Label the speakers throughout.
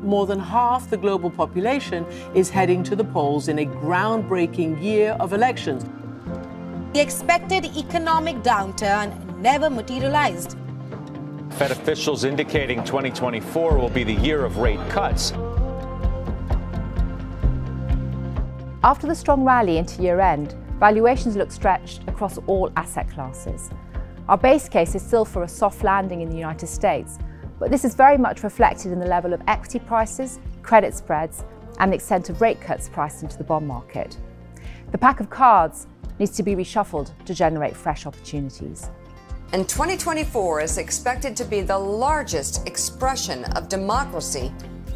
Speaker 1: more than half the global population is heading to the polls in a groundbreaking year of elections.
Speaker 2: The expected economic downturn never materialized.
Speaker 3: Fed officials indicating 2024 will be the year of rate cuts.
Speaker 4: After the strong rally into year-end, valuations look stretched across all asset classes. Our base case is still for a soft landing in the United States, but this is very much reflected in the level of equity prices, credit spreads, and the extent of rate cuts priced into the bond market. The pack of cards needs to be reshuffled to generate fresh opportunities.
Speaker 5: And 2024 is expected to be the largest expression of democracy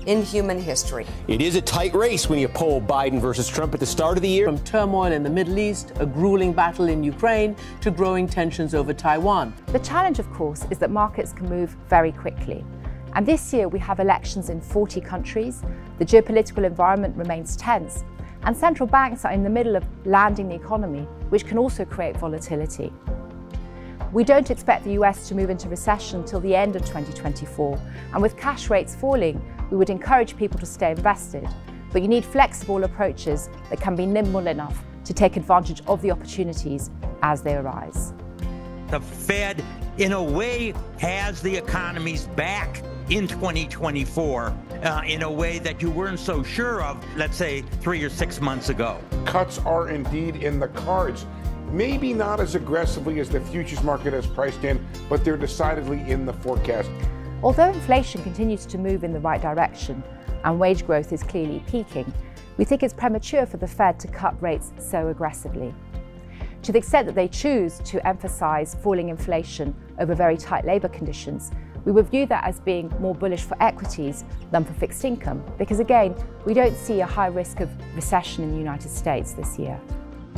Speaker 5: in human history.
Speaker 6: It is a tight race when you poll Biden versus Trump at the start of the year.
Speaker 1: From turmoil in the Middle East, a grueling battle in Ukraine, to growing tensions over Taiwan.
Speaker 4: The challenge, of course, is that markets can move very quickly. And this year we have elections in 40 countries, the geopolitical environment remains tense, and central banks are in the middle of landing the economy, which can also create volatility. We don't expect the US to move into recession until the end of 2024, and with cash rates falling, we would encourage people to stay invested. But you need flexible approaches that can be nimble enough to take advantage of the opportunities as they arise.
Speaker 7: The Fed, in a way, has the economy's back in 2024 in a way that you weren't so sure of, let's say, 3 or 6 months ago.
Speaker 8: Cuts are indeed in the cards. Maybe not as aggressively as the futures market has priced in, but they're decidedly in the forecast.
Speaker 4: Although inflation continues to move in the right direction and wage growth is clearly peaking, we think it's premature for the Fed to cut rates so aggressively. To the extent that they choose to emphasize falling inflation over very tight labour conditions, we would view that as being more bullish for equities than for fixed income, because again, we don't see a high risk of recession in the United States this year.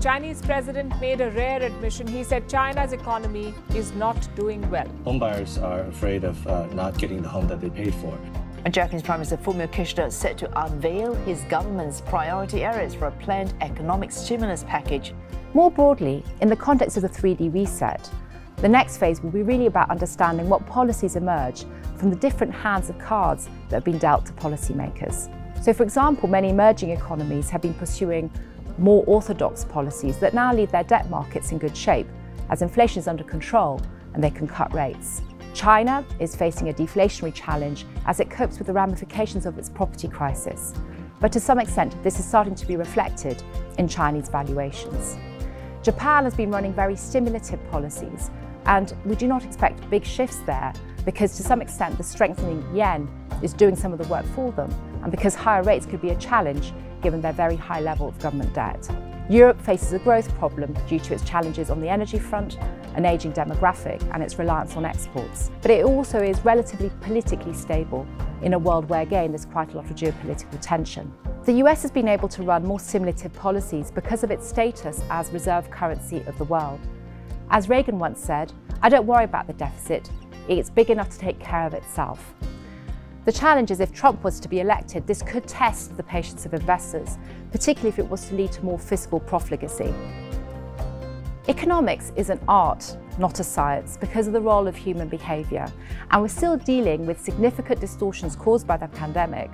Speaker 9: Chinese president made a rare admission. He said China's economy is not doing well.
Speaker 10: Homebuyers are afraid of not getting the home that they paid for.
Speaker 11: And Japanese Prime Minister Fumio Kishida set to unveil his government's priority areas for a planned economic stimulus package.
Speaker 4: More broadly, in the context of the 3D reset, the next phase will be really about understanding what policies emerge from the different hands of cards that have been dealt to policymakers. So, for example, many emerging economies have been pursuing more orthodox policies that now leave their debt markets in good shape as inflation is under control and they can cut rates. China is facing a deflationary challenge as it copes with the ramifications of its property crisis. But to some extent, this is starting to be reflected in Chinese valuations. Japan has been running very stimulative policies, and we do not expect big shifts there because to some extent the strengthening yen is doing some of the work for them, and because higher rates could be a challenge given their very high level of government debt. Europe faces a growth problem due to its challenges on the energy front, an ageing demographic and its reliance on exports. But it also is relatively politically stable in a world where again there's quite a lot of geopolitical tension. The US has been able to run more stimulative policies because of its status as reserve currency of the world. As Reagan once said, "I don't worry about the deficit, it's big enough to take care of itself." The challenge is if Trump was to be elected, this could test the patience of investors, particularly if it was to lead to more fiscal profligacy. Economics is an art, not a science, because of the role of human behaviour, and we're still dealing with significant distortions caused by the pandemic,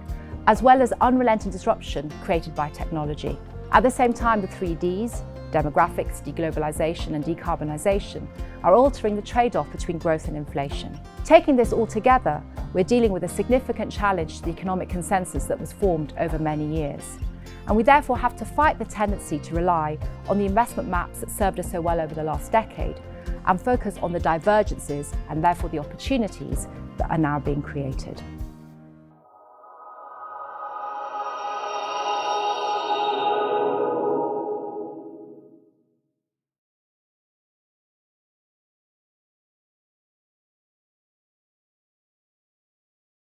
Speaker 4: as well as unrelenting disruption created by technology. At the same time, the 3Ds, demographics, deglobalisation and decarbonisation, are altering the trade-off between growth and inflation. Taking this all together, we're dealing with a significant challenge to the economic consensus that was formed over many years. And we therefore have to fight the tendency to rely on the investment maps that served us so well over the last decade and focus on the divergences and therefore the opportunities that are now being created.